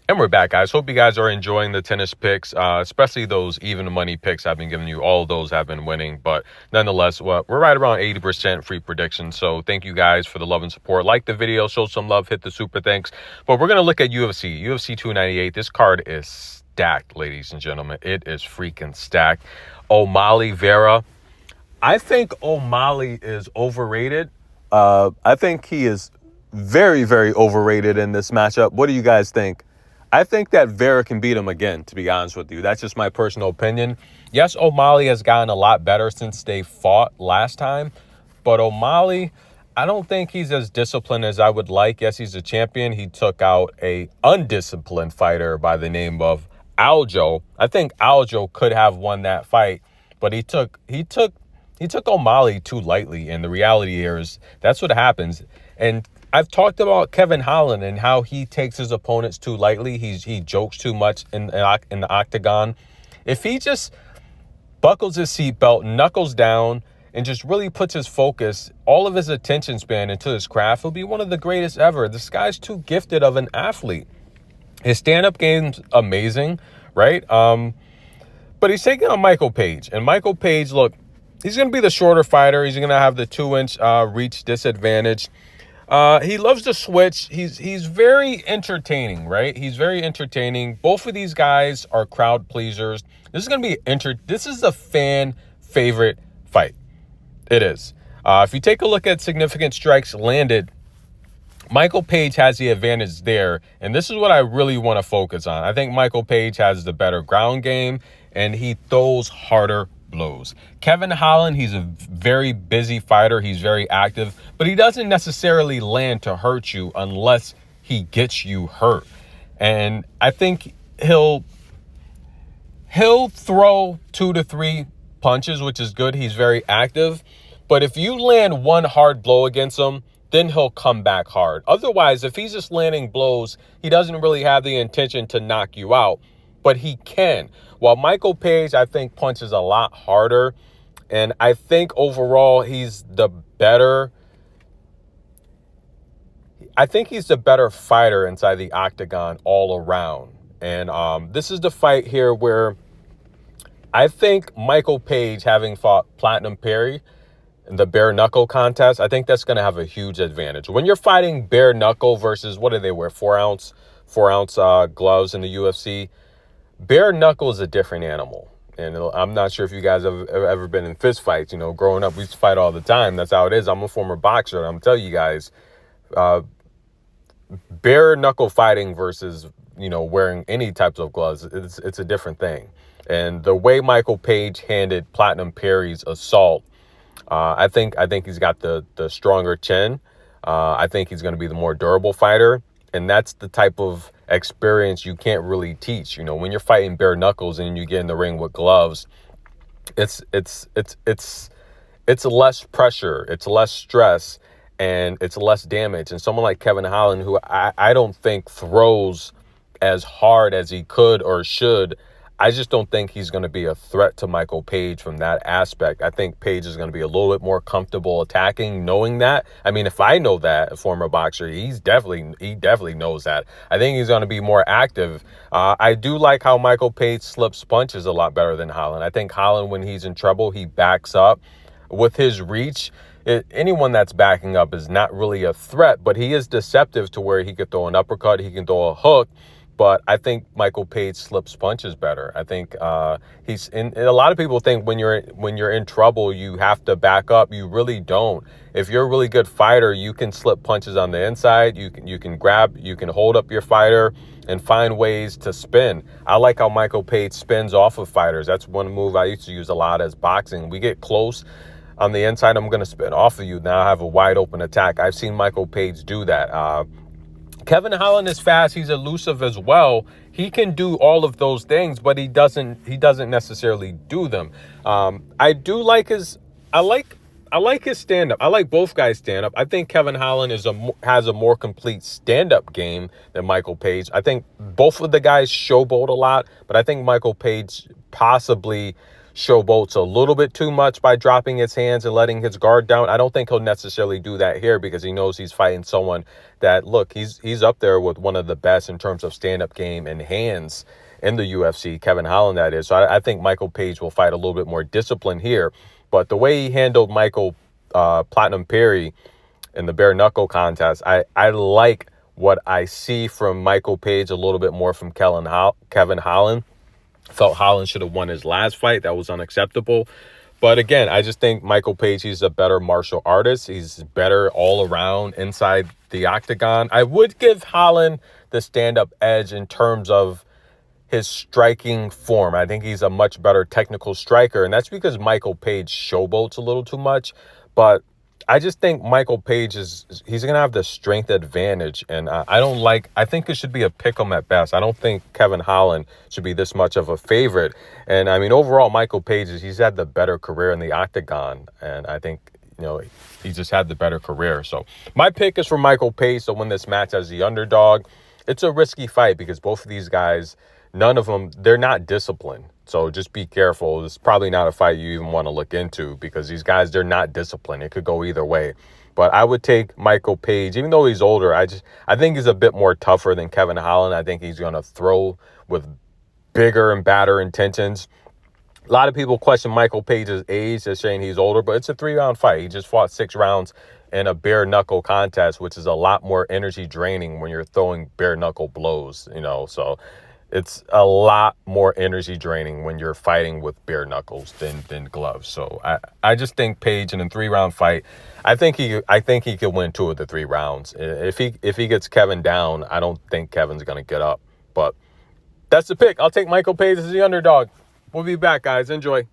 And we're back, guys. Hope you guys are enjoying the tennis picks, especially those even money picks I've been giving you. All of those have been winning. But nonetheless, well, we're right around 80% free predictions. So thank you guys for the love and support. Like the video, show some love, hit the super thanks. But we're going to look at UFC 298. This card is stacked, ladies and gentlemen. It is freaking stacked. O'Malley Vera. I think O'Malley is overrated. I think he is very, very overrated in this matchup. What do you guys think? I think that Vera can beat him again, to be honest with you. That's just my personal opinion. Yes, O'Malley has gotten a lot better since they fought last time. But O'Malley, I don't think he's as disciplined as I would like. Yes, he's a champion. He took out a undisciplined fighter by the name of Aljo. I think Aljo could have won that fight, but he took O'Malley too lightly. And the reality here is that's what happens. And I've talked about Kevin Holland and how he takes his opponents too lightly. He jokes too much in the octagon. If he just buckles his seatbelt, knuckles down, and just really puts his focus, all of his attention span into his craft, he'll be one of the greatest ever. This guy's too gifted of an athlete. His stand-up game's amazing, right? But he's taking on Michael Page. And Michael Page, look, he's going to be the shorter fighter. He's going to have the 2-inch reach disadvantage. He loves to switch. He's very entertaining, right? He's very entertaining. Both of these guys are crowd pleasers. This is going to be this is a fan favorite fight. It is. If you take a look at significant strikes landed, Michael Page has the advantage there, and this is what I really want to focus on. I think Michael Page has the better ground game, and he throws harder blows. Kevin Holland, he's a very busy fighter. He's very active, but he doesn't necessarily land to hurt you unless he gets you hurt. And I think he'll throw 2 to 3 punches, which is good. He's very active. But if you land one hard blow against him, then he'll come back hard. Otherwise, if he's just landing blows, he doesn't really have the intention to knock you out, but he can. While Michael Page, I think, punches a lot harder, and I think overall he's the better fighter inside the octagon all around. And this is the fight here where I think Michael Page, having fought Platinum Perry in the bare knuckle contest, I think that's going to have a huge advantage. When you're fighting bare knuckle versus, what do they wear, 4-ounce gloves in the UFC, bare knuckle is a different animal. And I'm not sure if you guys have ever been in fist fights. You know, growing up, we used to fight all the time. That's how it is. I'm a former boxer, and I'm telling you guys, bare knuckle fighting versus, you know, wearing any types of gloves, it's a different thing. And the way Michael Page handled Platinum Perry's assault, I think he's got the stronger chin. I think he's going to be the more durable fighter, and that's the type of experience you can't really teach. You know, when you're fighting bare knuckles and you get in the ring with gloves, it's less pressure, it's less stress, and it's less damage. And someone like Kevin Holland, who I don't think throws as hard as he could or should, I just don't think he's going to be a threat to Michael Page from that aspect. I think Page is going to be a little bit more comfortable attacking, knowing that. I mean, if I know that, a former boxer, he definitely knows that. I think he's going to be more active. I do like how Michael Page slips punches a lot better than Holland. I think Holland, when he's in trouble, he backs up. With his reach, anyone that's backing up is not really a threat, but he is deceptive to where he could throw an uppercut, he can throw a hook. But I think Michael Page slips punches better. I think he's in. A lot of people think when you're in trouble, you have to back up. You really don't. If you're a really good fighter, you can slip punches on the inside. You can grab. You can hold up your fighter and find ways to spin. I like how Michael Page spins off of fighters. That's one move I used to use a lot as boxing. We get close on the inside, I'm going to spin off of you. Now I have a wide open attack. I've seen Michael Page do that. Kevin Holland is fast. He's elusive as well. He can do all of those things, but he doesn't necessarily do them. I like his stand-up. I like both guys' stand-up. I think Kevin Holland has a more complete stand-up game than Michael Page. I think both of the guys showboat a lot, but I think Michael Page possibly showboats a little bit too much by dropping his hands and letting his guard down. I don't think he'll necessarily do that here because he knows he's fighting someone that, look, he's up there with one of the best in terms of stand-up game and hands in the UFC, Kevin Holland, that is. So I think Michael Page will fight a little bit more disciplined here. But the way he handled Michael Platinum Perry in the bare knuckle contest, I like what I see from Michael Page a little bit more from Kevin Holland. Felt Holland should have won his last fight. That was unacceptable. But again, I just think Michael Page, he's a better martial artist. He's better all around inside the octagon. I would give Holland the stand-up edge in terms of his striking form. I think he's a much better technical striker, and that's because Michael Page showboats a little too much. But I just think Michael Page he's going to have the strength advantage, and I think it should be a pick 'em at best. I don't think Kevin Holland should be this much of a favorite. And I mean, overall, Michael Page, he's had the better career in the octagon, and I think, he just had the better career. So my pick is for Michael Page to win this match as the underdog. It's a risky fight because both of these guys, none of them, they're not disciplined. So just be careful. It's probably not a fight you even want to look into because these guys, they're not disciplined. It could go either way. But I would take Michael Page, even though he's older. I think he's a bit more tougher than Kevin Holland. I think he's going to throw with bigger and badder intentions. A lot of people question Michael Page's age. They're saying he's older, but it's a 3-round fight. He just fought 6 rounds in a bare knuckle contest, which is a lot more energy draining when you're throwing bare knuckle blows, so it's a lot more energy draining when you're fighting with bare knuckles than gloves. So I just think Page in a 3-round fight, I think he could win 2 of the 3 rounds. If he gets Kevin down, I don't think Kevin's going to get up. But that's the pick. I'll take Michael Page as the underdog. We'll be back, guys. Enjoy.